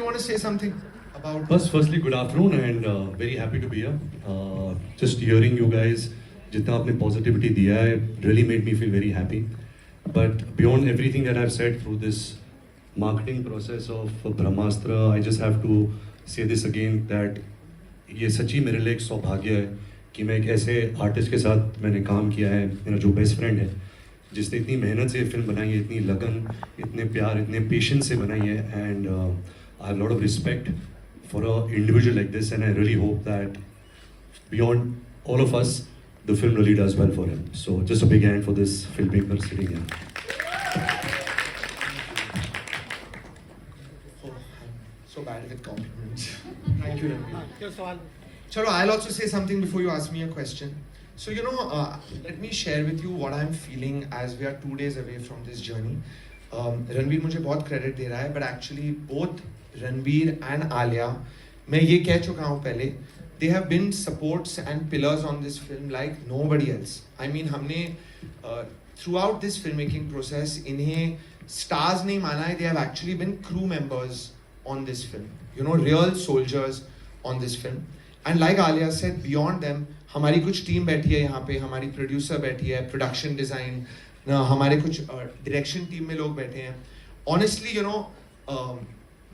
you want to say something about? Firstly, good afternoon and very happy to be here. Just hearing you guys, जितना आपने positivity दिया है, really made me feel very happy. But beyond everything that I've said through this marketing process of Brahmāstra, I just have to say this again that ये सच्ची मेरे लिए एक सौभाग्य है कि मैं एक ऐसे आर्टिस्ट के साथ मैंने काम किया है, मेरा जो बेस्ट फ्रेंड है, जिसने इतनी मेहनत से फिल्म बनाई है, इतनी लगन, इतने प्यार, इतने पेशेंस से बनाई है, and I have a lot of respect for an individual like this, and I really hope that beyond all of us, the film really does well for him. So just a big hand for this filmmaker sitting here. Oh, so bad with compliments. Thank you, Ranbir. Chalo, I'll also say something before you ask me a question. So, let me share with you what I'm feeling as we are 2 days away from this journey. Ranbir मुझे बहुत credit दे रहा है, but actually both Ranbir and Alia, मैं ये कह चुका हूँ पहले, they have been supports and pillars on this film like nobody else. I mean, हमने throughout this filmmaking process, इन्हें stars नहीं माना है, they have actually been crew members on this film. Real soldiers on this film. And like Alia said, beyond them, हमारी कुछ team बैठी है यहाँ पे, हमारी producer बैठी है, production design, हमारे कुछ direction team में लोग बैठे हैं. Honestly,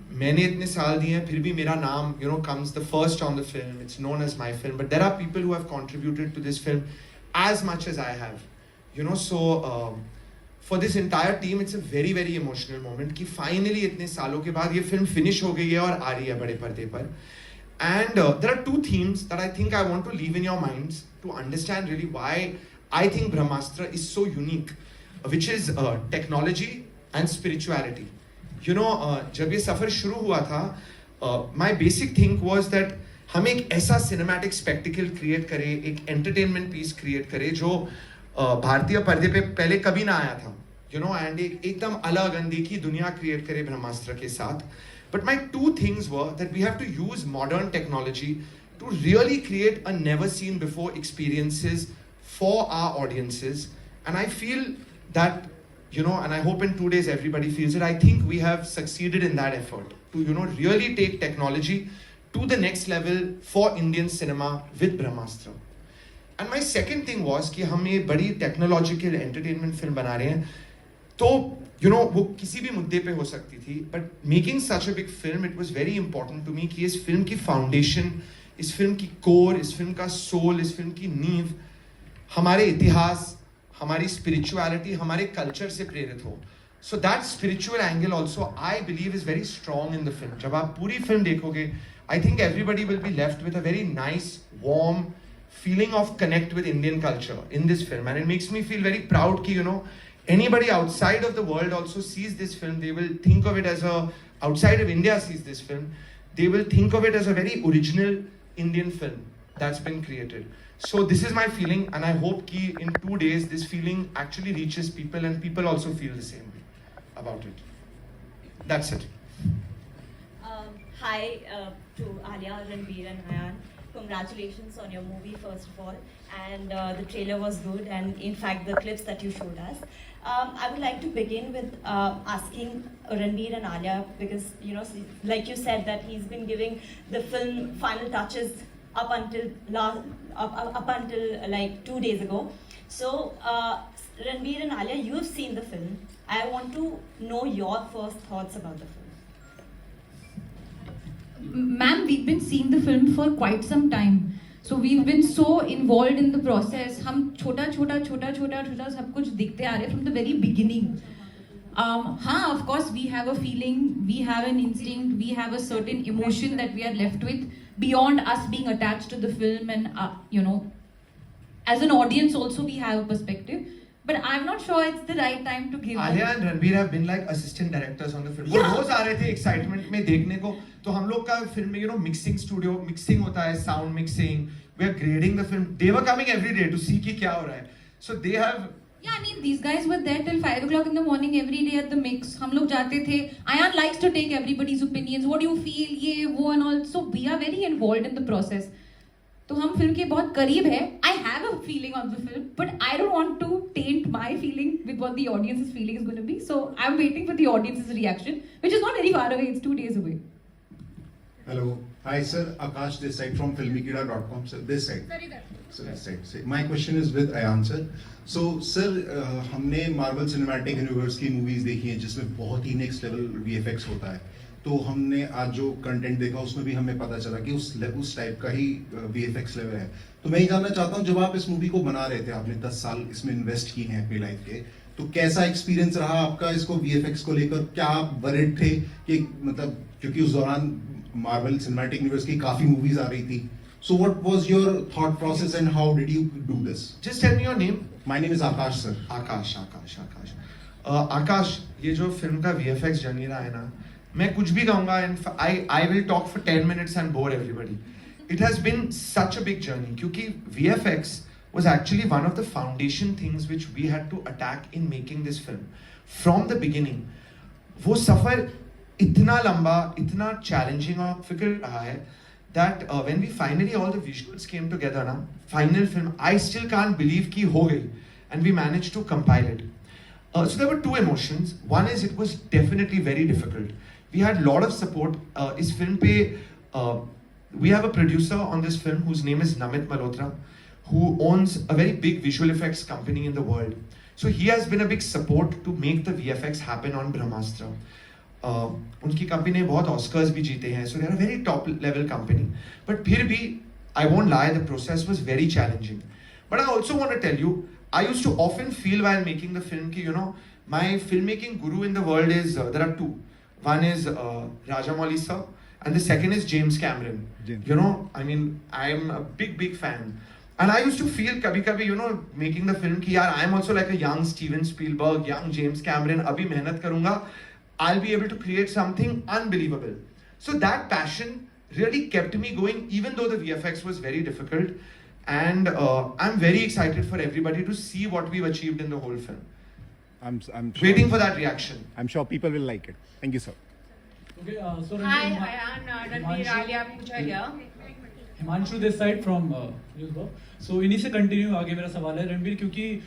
मैंने इतने साल दिए हैं, फिर भी मेरा नाम, comes the first on the film. It's known as my film. But there are people who have contributed to this film as much as I have. So for this entire team, it's a very, very emotional moment कि finally इतने सालों के बाद ये film finish हो गई है और आ रही है बड़े पर्दे पर. And there are two themes that I think I want to leave in your minds to understand really why I think Brahmastra is so unique, which is technology and spirituality. जब ये सफर शुरू हुआ था, my basic thing was that हम एक ऐसा cinematic spectacle create करें, एक entertainment piece create करें जो भारतीय पर्दे पे पहले कभी ना आया था, and एक एकदम अलग अनदेखी दुनिया create करें ब्रह्मास्त्र के साथ. But my two things were that we have to use modern technology to really create a never seen before experiences for our audiences. And I feel that, and I hope in 2 days everybody feels it, I think we have succeeded in that effort to, really take technology to the next level for Indian cinema with Brahmastra. And my second thing was कि हम ये बड़ी technological entertainment film बना रहे हैं, तो वो किसी भी मुद्दे पे हो सकती थी, but making such a big film, it was very important to me कि इस film की foundation, इस film की core, इस film का soul, इस film की नींव हमारे इतिहास, हमारी spirituality, हमारे culture से प्रेरित हो. So that spiritual angle also, I believe, is very strong in the film. जब आप पूरी film देखोगे, I think everybody will be left with a very nice, warm feeling of connect with Indian culture in this film, and it makes me feel very proud कि anybody outside of the world also sees this film, they will think of it as outside of India sees this film, they will think of it as a very original Indian film that's been created. So this is my feeling, and I hope ki in 2 days this feeling actually reaches people and people also feel the same way about it. That's it. Hi to Alia, Ranbir and Ayan. Congratulations on your movie first of all, and the trailer was good, and in fact the clips that you showed us. I would like to begin with asking Ranbir and Alia, because like you said that he's been giving the film final touches up until like 2 days ago. So Ranbir and Alia, you've seen the film. I want to know your first thoughts about the film. Ma'am, we've been seeing the film for quite some time. So we've been so involved in the process. हम छोटा सब कुछ देखते आ रहे from the very beginning. हाँ, of course we have a feeling, we have an instinct, we have a certain emotion that we are left with beyond us being attached to the film, and as an audience also we have a perspective. But I'm not sure it's the right time to give. Alia and Ranbir have been like assistant directors on the film. वो रोज आ रहे थे excitement में देखने को. तो हम लोग का film में mixing studio, mixing होता है, sound mixing. We are grading the film. They were coming every day to see कि क्या हो रहा है. So they have. Yeah, I mean these guys were there till 5 o'clock in the morning every day at the mix. हम लोग जाते थे. Ayan likes to take everybody's opinions. What do you feel? ये वो and all. So we are very involved in the process. तो हम film के बहुत करीब है. I have a feeling on the film, but I don't want to taint my feeling with what the audience's feeling is going to be. So I'm waiting for the audience's reaction, which is not very far away. It's 2 days away. Hello. Hi, sir. Akash this side from filmikida.com. Sir, this side. So this side. My question is with Ayan sir. So, sir, हमने Marvel Cinematic Universe की movies देखी हैं जिसमें बहुत ही next level VFX होता है. तो हमने आज जो कंटेंट देखा उसमें भी हमें पता चला कि उस टाइप का ही VFX लेवल है. तो मैं ये जानना चाहता हूँ जब आप इस मूवी को बना रहे थे, आपने 10 साल इसमें इन्वेस्ट किए हैं अपनी लाइफ के, तो कैसा एक्सपीरियंस रहा आपका इसको VFX को लेकर? क्या आप वरिड थे कि मतलब क्योंकि उस दौरान मार्वल सिनेमैटिक यूनिवर्स की काफी मूवीज आ रही थी. So what was your thought process and how did you do this? Just tell me your name. My name is Akash sir. आकाश. आकाश, ये जो फिल्म का VFX जर्नी रहा है ना, मैं कुछ भी कहूँगा and I will talk for 10 minutes and bore everybody. It has been such a big journey क्योंकि VFX was actually one of the foundation things which we had to attack in making this film. From the beginning, वो सफर इतना लंबा, इतना challenging और फिक्र रहा है that when we finally all the visuals came together ना, final film, I still can't believe कि हो गई and we managed to compile it. So there were two emotions. One is it was definitely very difficult. We had a lot of support. इस film पे we have a producer on this film whose name is Namit Malhotra, who owns a very big visual effects company in the world. So he has been a big support to make the VFX happen on Brahmāstra. उनकी company ने बहुत Oscars भी जीते हैं, so they are a very top level company. But फिर भी, I won't lie, the process was very challenging. But I also want to tell you, I used to often feel while making the film कि, you know, my filmmaking guru in the world is, there are two. One is Rajamouli sir, and the second is James Cameron. You know, I mean, I am a big fan. And I used to feel kabhi, you know, making the film कि यार, I am also like a young Steven Spielberg, young James Cameron, अभी मेहनत करूँगा, I'll be able to create something unbelievable. So that passion really kept me going, even though the VFX was very difficult. And I'm very excited for everybody to see what we've achieved in the whole film. I'm sure, waiting for that reaction. I'm sure people will like it. Thank you, sir. Okay, so Hi, Ayan, Ranbir, Alia Bhatt here. Himanshu this side from news. So इन्हीं से continue आगे मेरा सवाल है रणबीर, क्योंकि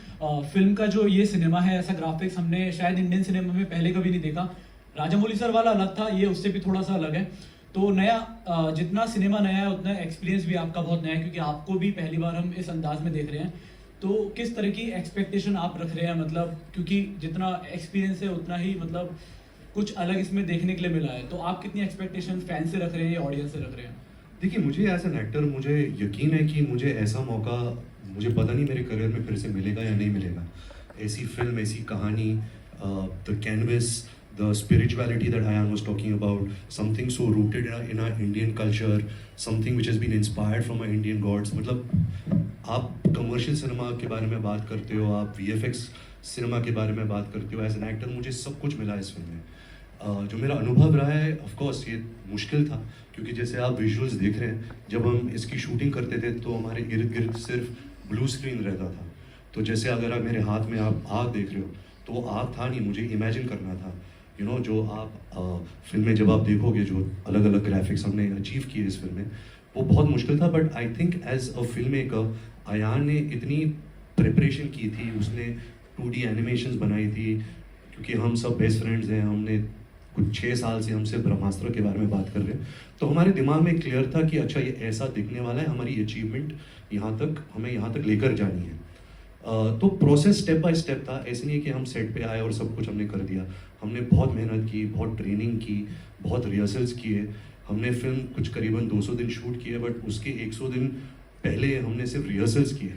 film का जो ये सिनेमा है, ऐसा ग्राफिक्स हमने शायद इंडियन सिनेमा में पहले कभी नहीं देखा. राजामौली सर वाला अलग था, ये उससे भी थोड़ा सा अलग है. तो नया, जितना सिनेमा नया है उतना एक्सपीरियंस भी आपका बहुत नया है, क्योंकि आपको भी पहली बार हम इस अंदाज में देख रहे हैं. तो किस तरह की एक्सपेक्टेशन आप रख रहे हैं, मतलब क्योंकि जितना एक्सपीरियंस है उतना ही मतलब कुछ अलग इसमें देखने के लिए मिला है. तो आप कितनी एक्सपेक्टेशन फैन से रख रहे हैं या ऑडियंस से रख रहे हैं? देखिए, मुझे एज एन एक्टर मुझे यकीन है कि मुझे ऐसा मौका, मुझे पता नहीं मेरे करियर में फिर से मिलेगा या नहीं मिलेगा. ऐसी फिल्म, ऐसी कहानी, the canvas, the spirituality that Ayan was talking about, something so rooted in our Indian culture, something which has been inspired from our Indian gods. मतलब आप कमर्शियल सिनेमा के बारे में बात करते हो, आप VFX सिनेमा के बारे में बात करते हो. एज एन एक्टर मुझे सब कुछ मिला इस फिल्म में. जो मेरा अनुभव रहा है, ऑफ कोर्स ये मुश्किल था, क्योंकि जैसे आप विजुअल्स देख रहे हैं, जब हम इसकी शूटिंग करते थे तो हमारे इर्द गिर्द सिर्फ ब्लू स्क्रीन रहता था. तो जैसे अगर आप मेरे हाथ में आप आग देख रहे हो, तो वो आग था नहीं, मुझे इमेजिन करना था. यू नो, जो आप फिल्म में जब आप देखोगे जो अलग अलग ग्राफिक्स हमने अचीव किए इस फिल्म में, वो बहुत मुश्किल था. But I think as a film maker Ayan ने इतनी प्रिपरेशन की थी, उसने 2D एनिमेशंस बनाई थी, क्योंकि हम सब बेस्ट फ्रेंड्स हैं, हमने कुछ 6 साल से हम सिर्फ ब्रह्मास्त्र के बारे में बात कर रहे हैं. तो हमारे दिमाग में क्लियर था कि अच्छा ये ऐसा दिखने वाला है, हमारी अचीवमेंट यहाँ तक, हमें यहाँ तक लेकर जानी है. तो प्रोसेस स्टेप बाय स्टेप था. ऐसे नहीं है कि हम सेट पे आए और सब कुछ हमने कर दिया. हमने बहुत मेहनत की, बहुत ट्रेनिंग की, बहुत रिहर्सल्स किए. हमने फिल्म कुछ करीबन 200 दिन शूट किए, बट उसके 100 दिन पहले हमने सिर्फ रिहर्सल्स किए.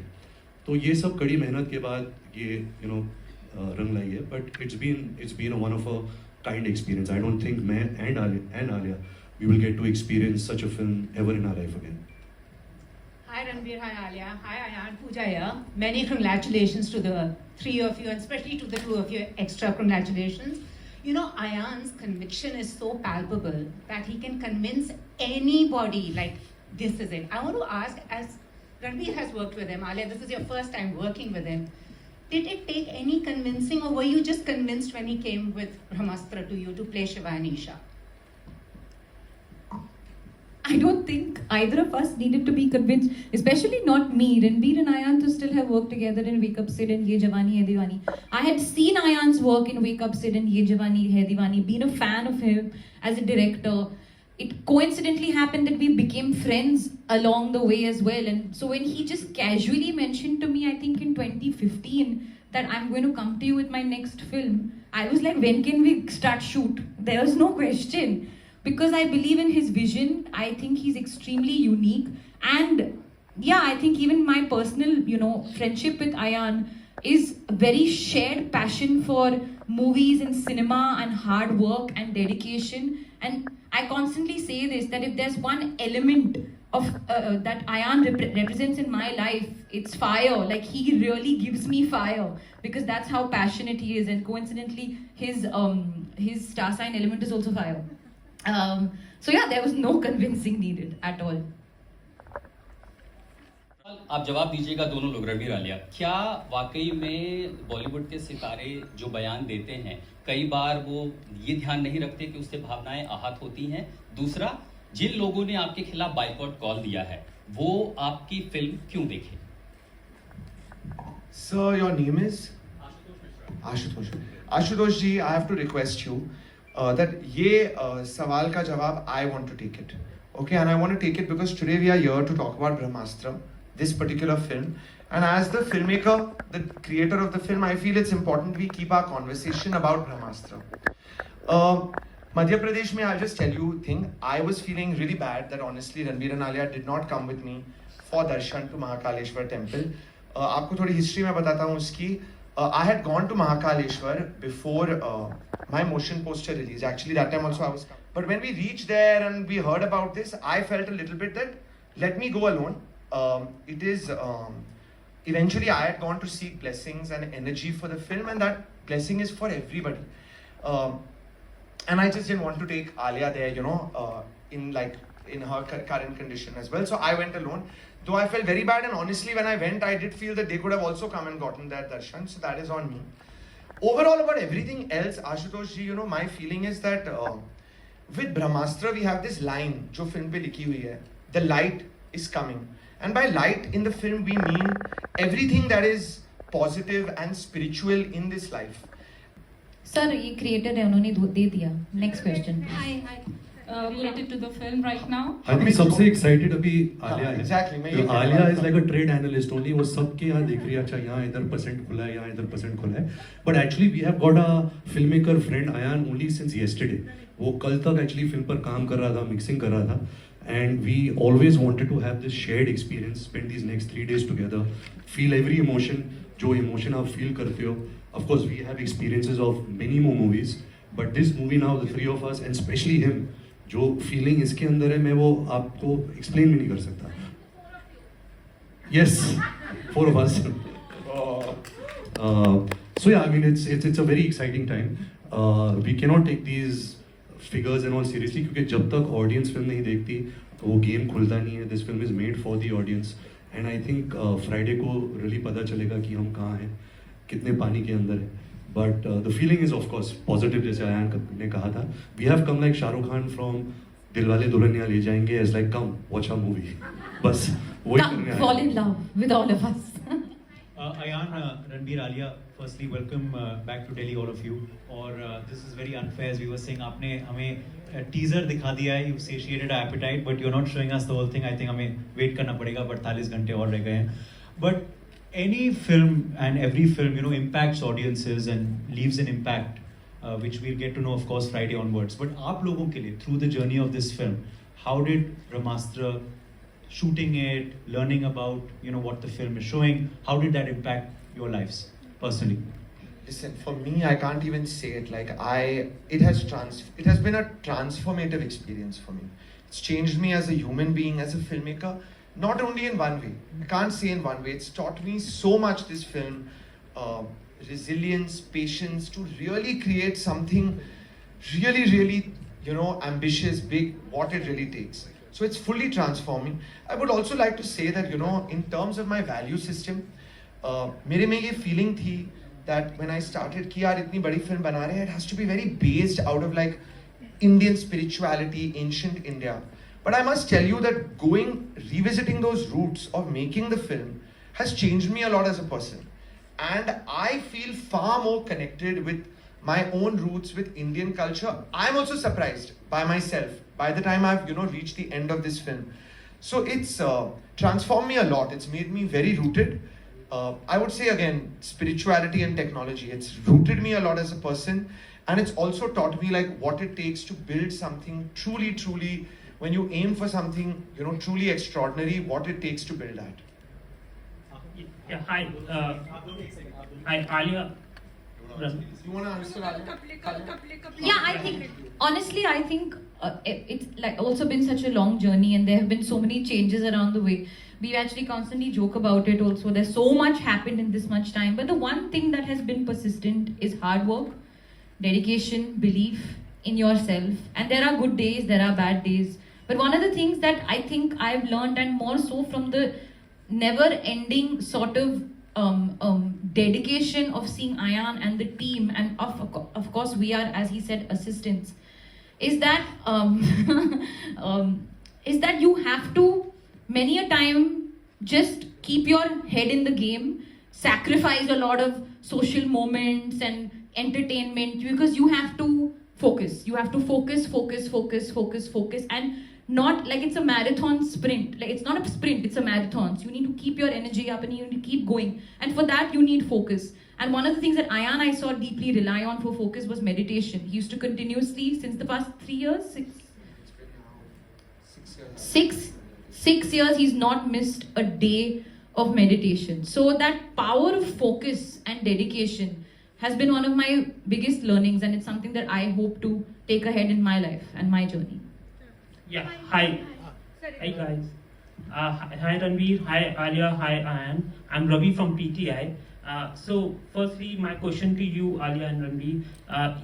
तो ये सब कड़ी मेहनत के बाद ये रंग लाई है. But it's been one of a kind experience. I don't think मैं and Alia we will get to experience such a film ever in our life again. Hi Ranbir, hi Alia, hi Ayan, Pooja here. Many congratulations to the three of you, and especially to the two of you, extra congratulations. You know, Ayan's conviction is so palpable that he can convince anybody like this is it. I want to ask, as Ranbir has worked with him, Alia, this is your first time working with him. Did it take any convincing, or were you just convinced when he came with Brahmastra to you to play Shiva and Isha? I don't think either of us needed to be convinced, especially not me. Ranbir and Ayan to still have worked together in Wake Up Sid and Ye Jawani Hai Diwani. I had seen Ayan's work in Wake Up Sid and Ye Jawani Hai Diwani, been a fan of him as a director. it coincidentally happened that we became friends along the way as well. And so when he just casually mentioned to me, I think in 2015, that I'm going to come to you with my next film, I was like, when can we start shoot? There was no question. Because I believe in his vision. I think he's extremely unique. And yeah, I think even my personal, friendship with Ayan is a very shared passion for movies and cinema and hard work and dedication. And I constantly say this, that if there's one element of that Ayan represents in my life, it's fire. Like, he really gives me fire, because that's how passionate he is. And coincidentally, his star sign element is also fire. So yeah, there was no convincing needed at all. आप जवाब दीजिएगा दोनों लोग, रणबीर आलिया, क्या वाकई में बॉलीवुड के सितारे जो बयान देते हैं कई बार वो ये ध्यान नहीं रखते कि उससे भावनाएं आहत होती हैं? दूसरा, जिन लोगों ने आपके खिलाफ बाइकआउट कॉल दिया है वो आपकी फिल्म क्यों देखें? Sir, your name is? Ashutosh. Ashutosh ji, I have to request you that ये सवाल का जवाब, I want to take it. Okay, and I want to take it because today we are here to talk about Brahmastra, this particular film. And as the filmmaker, the creator of the film, I feel it's important we keep our conversation about Brahmastra. Madhya Pradesh mein, I'll just tell you a thing. I was feeling really bad that honestly Ranbir and Alia did not come with me for darshan to Mahakaleshwar temple. आपको थोड़ी history में बताता हूँ उसकी. I had gone to Mahakaleshwar before my motion poster release. Actually, that time also I was. But when we reached there and we heard about this, I felt a little bit that let me go alone. It is eventually I had gone to seek blessings and energy for the film, and that blessing is for everybody. And I just didn't want to take Alia there, in her current condition as well. So I went alone. Though I felt very bad, and honestly, when I went, I did feel that they could have also come and gotten that darshan. So that is on me. Overall, about everything else, Ashutosh ji, my feeling is that with Brahmastra, we have this line, जो film पे लिखी हुई है, the light is coming. And by light in the film, we mean everything that is positive and spiritual in this life. Sir, ये creator है, उन्होंने दे दिया. Next question. Hi. Related to the film right now. I think सबसे excited अभी आलिया है. Exactly. Alia is like a trade analyst only. वो सबके यहाँ देख रही है, अच्छा यहाँ इधर % खुला है, यहाँ इधर % खुला है. But actually we have got a filmmaker friend Ayan only since yesterday. वो कल तक actually film पर काम कर रहा था, mixing कर रहा था. And we always wanted to have this shared experience, spend these next 3 days together, feel every emotion, जो emotion आप feel करते हो. Of course, we have experiences of many more movies, but this movie now, the three of us, and especially him, जो feeling इसके अंदर है, मैं वो आपको explain भी नहीं कर सकता. Yes, 4 of us. So yeah, I mean, it's a very exciting time. We cannot take these figures and all seriously, क्योंकि जब तक audience film नहीं देखती, तो वो game खुलता नहीं है. This film is made for the audience, and I think Friday को really पता चलेगा कि हम कहाँ हैं, कितने पानी के अंदर है. But the feeling is of course positive, जैसे आयन ने कहा था. We have come like Shah Rukh Khan from Dilwale Dulhania ले जाएंगे, as like come watch our movie. बस वही करने आए. Fall in love with all of us. Ayan, Ranbir, Alia, firstly welcome back to Delhi all of you. और this is very unfair, as we were saying, आपने हमें teaser दिखा दिया है, you satiated our appetite, but you're not showing us the whole thing. I think हमें wait करना पड़ेगा, 48 घंटे और रह गए हैं. But any film and every film, impacts audiences and leaves an impact, which we'll get to know, of course, Friday onwards. But आप लोगों के लिए, through the journey of this film, how did Brahmastra, shooting it, learning about, what the film is showing, how did that impact your lives personally? Listen, for me, I can't even say it. It has been a transformative experience for me. It's changed me as a human being, as a filmmaker. Not only in one way, I can't say in one way, it's taught me so much, this film, resilience, patience, to really create something really, really, ambitious, big, what it really takes. So it's fully transforming. I would also like to say that, in terms of my value system, मेरे में ये feeling थी that when I started कि यार इतनी बड़ी film बना रहे हैं, it has to be very based out of like Indian spirituality, ancient India. But I must tell you that revisiting those roots of making the film has changed me a lot as a person. And I feel far more connected with my own roots, with Indian culture. I'm also surprised by myself by the time I've reached the end of this film. So it's transformed me a lot. It's made me very rooted. I would say again, spirituality and technology. It's rooted me a lot as a person, and it's also taught me like what it takes to build something truly, when you aim for something, truly extraordinary, what it takes to build that. Yeah, hi. Hi, Alia. You want to answer that? Yeah, I think, honestly, I think it's like also been such a long journey, and there have been so many changes around the way. We actually constantly joke about it also. There's so much happened in this much time. But the one thing that has been persistent is hard work, dedication, belief in yourself. And there are good days, there are bad days. But one of the things that I think I've learned, and more so from the never-ending sort of dedication of seeing Ayan and the team, and of course we are, as he said, assistants, is that is that you have to many a time just keep your head in the game, sacrifice a lot of social moments and entertainment, because you have to focus. You have to focus, and not like it's a marathon sprint. Like it's not a sprint, it's a marathon. So you need to keep your energy up and you need to keep going. And for that you need focus. And one of the things that Ayan I saw deeply rely on for focus was meditation. He used to continuously, since the past 3 years, 6 years, he's not missed a day of meditation. So that power of focus and dedication has been one of my biggest learnings, and it's something that I hope to take ahead in my life and my journey. Yeah, hi. Hi guys. Hi Ranbir, hi Alia, hi Ayan. I'm Ravi from PTI. So firstly, my question to you, Alia and Ranbir.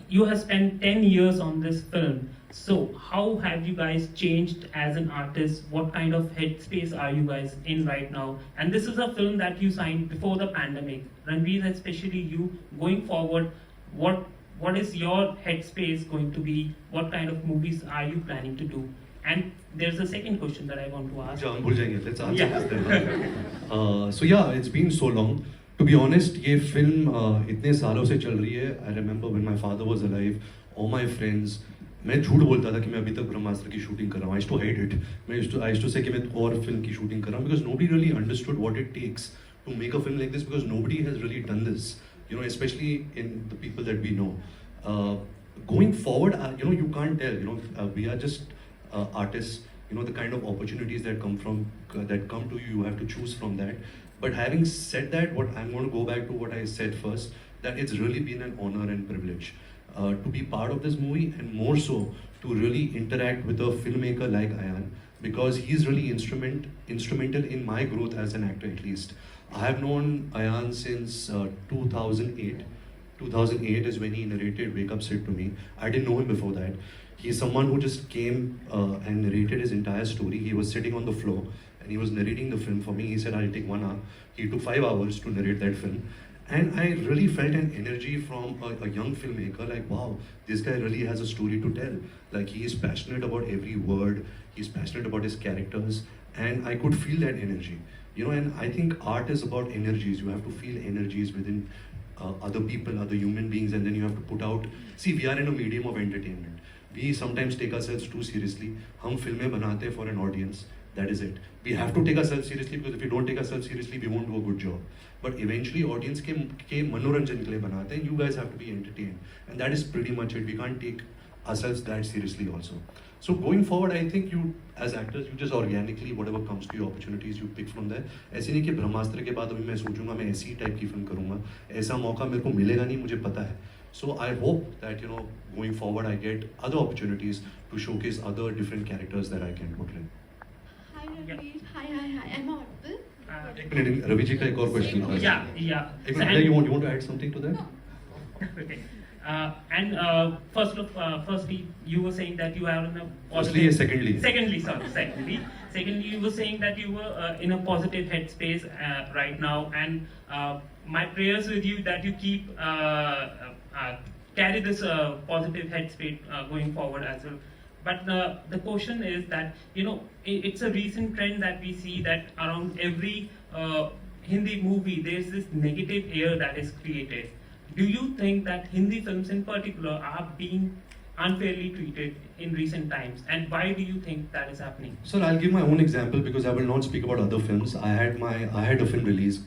You have spent 10 years on this film. So how have you guys changed as an artist? What kind of headspace are you guys in right now? And this is a film that you signed before the pandemic. Ranbir, especially you, going forward, what is your headspace going to be? What kind of movies are you planning to do? And there's a second question that I want to ask. Let's answer this then. So yeah, it's been so long. To be honest, ये film इतने सालों से चल रही है. I remember when my father was alive, all my friends, मैं झूठ बोलता था कि मैं अभी तक ब्रह्मास्त्र की शूटिंग कर रहा हूँ. I used to hate it. I used to say कि मैं और फिल्म की शूटिंग कर रहा हूँ, because nobody really understood what it takes to make a film like this, because nobody has really done this. Especially in the people that we know. Going forward, you can't tell. We are just artists. The kind of opportunities that come to you, you have to choose from that. But having said that, I'm going to go back to what I said first, that it's really been an honor and privilege to be part of this movie, and more so to really interact with a filmmaker like Ayan, because he's really instrumental in my growth as an actor, at least. I have known Ayan since 2008. 2008 is when he narrated Wake Up Sid to me. I didn't know him before that. He's someone who just came and narrated his entire story. He was sitting on the floor and he was narrating the film for me. He said, I'll take 1 hour. He took 5 hours to narrate that film. And I really felt an energy from a young filmmaker, like, wow, this guy really has a story to tell. Like, he is passionate about every word. He's passionate about his characters. And I could feel that energy. And I think art is about energies. You have to feel energies within other people, other human beings, and then you have to put out. See, we are in a medium of entertainment. We sometimes take ourselves too seriously. हम फिल्में बनाते हैं for an audience. That is it. We have to take ourselves seriously, because if we don't take ourselves seriously, we won't do a good job. But eventually, audience के मनोरंजन के लिए बनाते हैं. You guys have to be entertained, and that is pretty much it. We can't take ourselves that seriously also. So going forward, I think you, as actors, you just organically, whatever comes to you, opportunities you pick from there. ऐसे नहीं कि ब्रह्मास्त्र के बाद अभी मैं सोचूंगा मैं ऐसी टाइप की फिल्म करूंगा. ऐसा मौका मेरे को मिलेगा नहीं, मुझे पता है. So I hope that going forward I get other opportunities to showcase other different characters that I can portray. Hi Ranbir. Hi. Am I audible? एक मिनट, रवि जी का एक और क्वेश्चन था. Yeah. एक minute, you want to add something to that? No. Okay. Firstly, you were saying that you are in a positive... Secondly, you were saying that you were in a positive headspace right now, and my prayers with you that you keep carry this positive headspace going forward as well. But the question is that it's a recent trend that we see that around every Hindi movie there's this negative air that is created. Do you think that Hindi films in particular unfairly treated in recent times, and why do you think that is happening? Sir, I'll give my own example because I will not speak about other films. I had a film release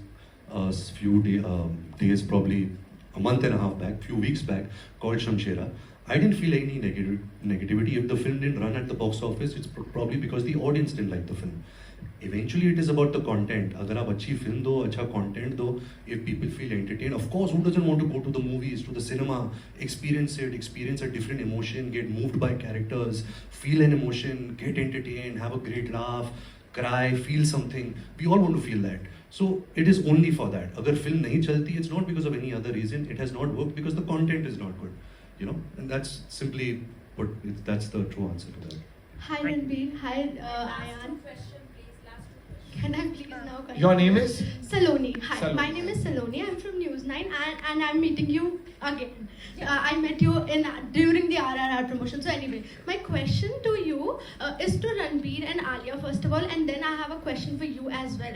days, probably a month and a half back, few weeks back, called Shamshera. I didn't feel any negativity. If the film didn't run at the box office, it's probably because the audience didn't like the film. Eventually, it is about the content. अगर आप अच्छी film दो, अच्छा content दो, if people feel entertained, of course, who doesn't want to go to the movies, to the cinema, experience a different emotion, get moved by characters, feel an emotion, get entertained, have a great laugh, cry, feel something. We all want to feel that. So it is only for that. अगर film नहीं चलती, it's not because of any other reason. It has not worked because the content is not good. You know, and that's simply that's the true answer to that. Hi Ranbir, hi Ayan. Can I please now continue? Your name is? Saloni. Hi, Saloni. my name is Saloni. I'm from News 9 and I'm meeting you again. I met you during the RRR promotion. So anyway, my question to you is to Ranbir and Alia first of all, and then I have a question for you as well,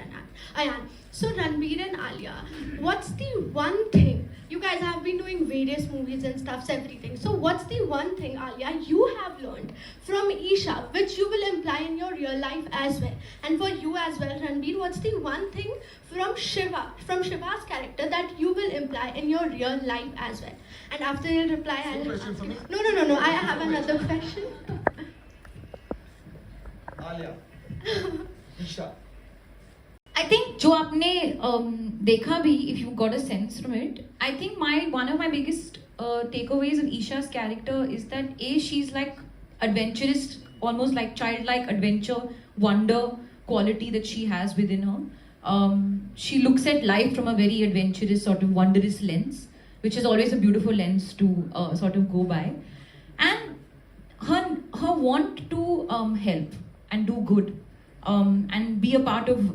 Ayan. So Ranbir and Alia, what's the one thing, you guys have been doing various movies and stuff, everything. So what's the one thing, Alia, you have learned from Isha, which you will imply in your real life as well? And for you as well, Ranbir, what's the one thing from Shiva's character that you will imply in your real life as well? And after you reply, I'll ask you. No, I have another question. Alia. Isha. I think जो आपने देखा भी, if you got a sense from it, I think one of my biggest takeaways of Isha's character is that she's like adventurous, almost like childlike adventure, wonder quality that she has within her. She looks at life from a very adventurous, sort of wondrous lens, which is always a beautiful lens to sort of go by, and her want to help and do good. And be a part of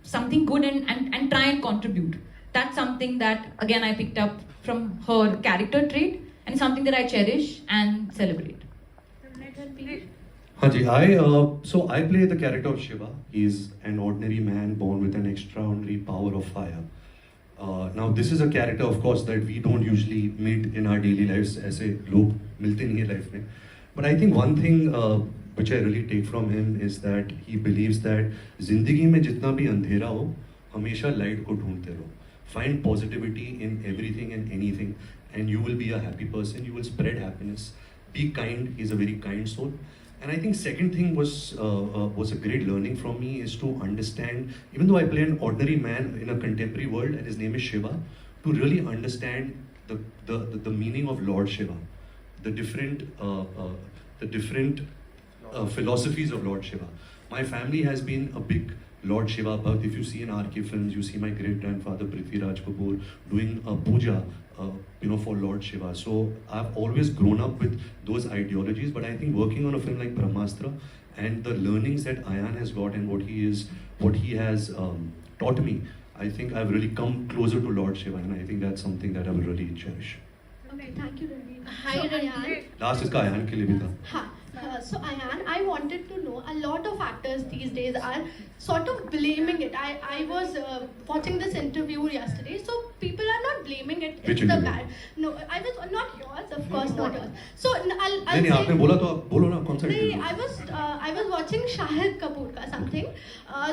something good and try and contribute. That's something that, again, I picked up from her character trait and something that I cherish and celebrate. Haji, so I play the character of Shiva. He's an ordinary man born with an extraordinary power of fire. Now, this is a character, of course, that we don't usually meet in our daily lives. ऐसे लोग मिलते नहीं हैं life में. But I think one thing which I really take from him is that he believes that जिंदगी में जितना भी अंधेरा हो, हमेशा light को ढूंढते रहो. Find positivity in everything and anything, and you will be a happy person. You will spread happiness. Be kind. He's a very kind soul. And I think second thing was a great learning from me is to understand, even though I play an ordinary man in a contemporary world and his name is Shiva, to really understand the meaning of Lord Shiva, the different philosophies of Lord Shiva. My family has been a big Lord Shiva bhakt. If you see in RK films, you see my great grandfather Prithviraj Kapoor doing a puja, for Lord Shiva. So I've always grown up with those ideologies. But I think working on a film like Brahmastra and the learnings that Ayan has got and what he has taught me, I think I've really come closer to Lord Shiva, and I think that's something that I will really cherish. Okay, thank you, Ranbir. Hi, Ayan. Last इसका Ayan के लिए भी था. So Ayan, I wanted to know, a lot of actors these days are sort of blaming it. I was watching this interview yesterday, so people are not blaming it. Which it's the interview? bad. No, I was not yours, of course, not yours. So I'll नहीं say, आपने बोला तो आप बोलो ना कौन सा नहीं, interview? I was watching Shahid Kapoor का something.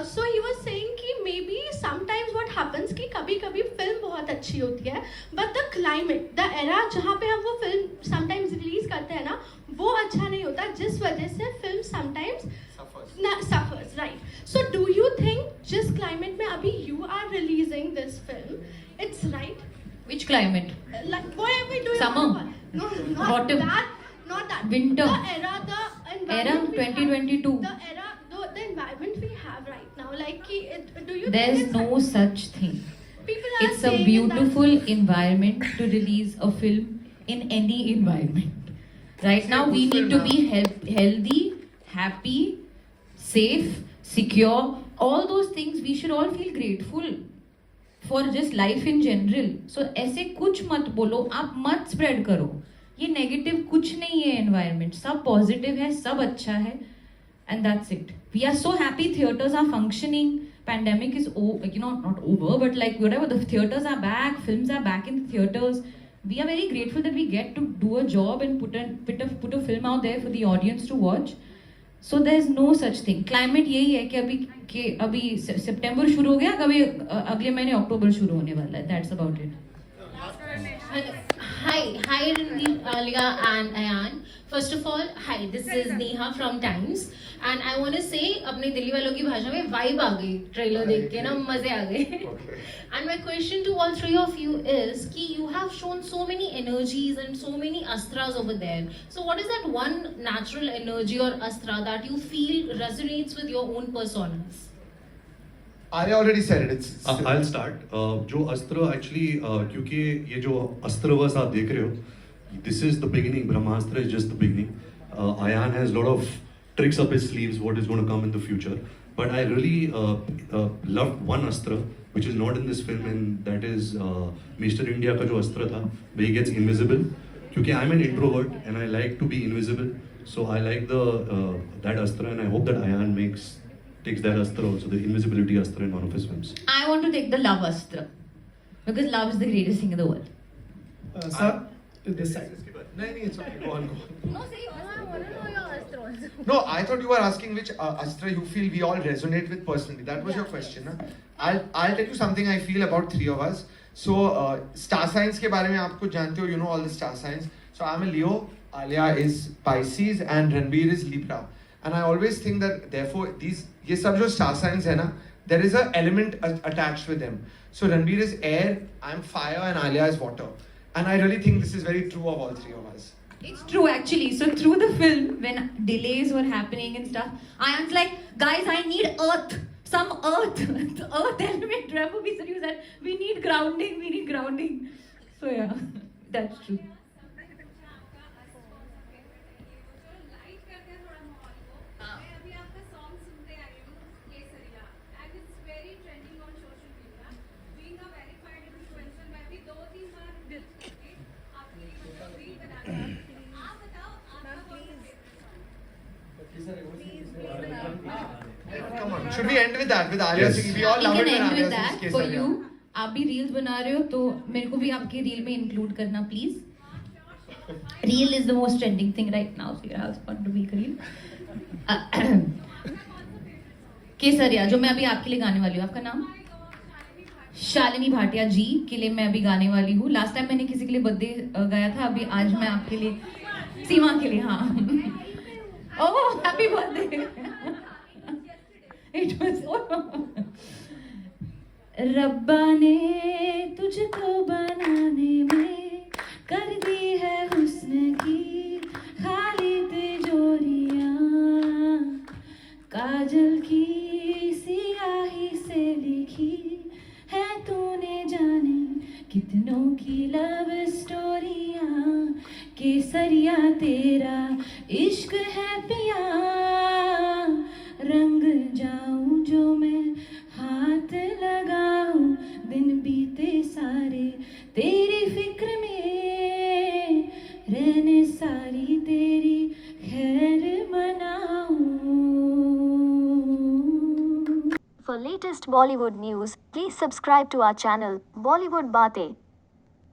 So he was saying कि maybe sometimes what happens कि कभी-कभी film बहुत अच्छी होती है, but the climate, the era जहाँ पे हम वो film sometimes release करते हैं ना, वो अच्छा नहीं होता, जिस वजह से film sometimes suffers, right? So do you think जिस climate में अभी you are releasing this film, it's right? Which climate? Like what are we doing? Summer. No, not Autumn. that. Not that. Winter. The era, the environment. Era 2022. The era, the environment we have right now. Like, do you There's think it's no such thing. people are It's a saying beautiful environment to release a film in any environment. Right now, we need to be healthy, happy, safe, secure. All those things, we should all feel grateful for just life in general. So ऐसे कुछ मत बोलो, आप मत spread करो. ये negative कुछ नहीं है environment. सब positive है, सब अच्छा है, and that's it. We are so happy theaters are functioning. Pandemic is not over, but like whatever, the theaters are back, films are back in the theaters. we are very grateful that we get to do a job and put a film out there for the audience to watch. So there's no such thing. Climate यही है कि अभी सितंबर शुरू हो गया, कभी अगले महीने अक्टूबर शुरू होने वाला है. That's about it. Hi Ranbir, Alia and Ayan. First of all, hi, this is Neha from Times and I want to say अपने दिल्ली वालों की भाषा में vibe आ गई ट्रेलर देख के ना, मजे आ गए. And my question to all three of you is कि you have shown so many energies and so many astras over there. So what is that one natural energy or astra that you feel resonates with your own personas? I already said it. I'll start. जो अस्त्र actually क्योंकि ये जो Astraverse आप देख रहे हो, this is the beginning. Brahmāstra is just the beginning. Ayan has a lot of tricks up his sleeves. What is going to come in the future? But I really loved one Astra, which is not in this film, and that is Mr. India का जो अस्त्र था, where he gets invisible. क्योंकि I'm an introvert and I like to be invisible, so I like that Astra, and I hope that Ayan takes that Astra also, the invisibility Astra in one of his films. I want to take the love Astra because love is the greatest thing in the world. Sir, this side. No, it's okay. Go on. No, say I want to know your Astra also. No, I thought you were asking which Astra you feel we all resonate with personally. That was your question, na? I'll tell you something I feel about three of us. So, star signs के बारे में आप कुछ जानते हो, you know all the star signs. So I'm a Leo, Alia is Pisces, and Ranbir is Libra. And I always think that therefore ये सब जो star signs है ना, there is an element attached with them. So Ranbir is air, I'm fire, and Alia is water. And I really think this is very true of all three of us. It's true actually. So through the film, when delays were happening and stuff, Ayan's like, guys, I need earth. Some earth. The earth element. Remember we said, we need grounding. So yeah, that's true. Come on, should we end with that? With Alia singing? We all love it when Alia sings. For you, आप भी reels बना रहे हो तो मेरे को भी आपके reel में include करना please. Reel is the most trending thing right now, so you have fun to make a reel. केसरिया जो मैं अभी आपके लिए गाने वाली हूँ, आपका नाम? शालिनी भाटिया जी के लिए मैं अभी गाने वाली हूँ. लास्ट टाइम मैंने किसी के लिए बर्थडे गाया था, अभी आज मैं आपके लिए सीमा के लिए. हाँ. Oh, happy birthday. It was रब्बा ने तुझको बनाने में कर दी है हुस्न की खाली तिजोरियां, काजल की सियाही से लिखी है तूने जाने कितनों की लव स्टोरियां, केसरिया तेरा इश्क है पिया, रंग जाऊं जो मैं हाथ लगाऊं, दिन बीते सारे तेरी फिक्र में, रहने सारी तेरी खैर मनाऊं. For latest Bollywood news, please subscribe to our channel Bollywood Baatein.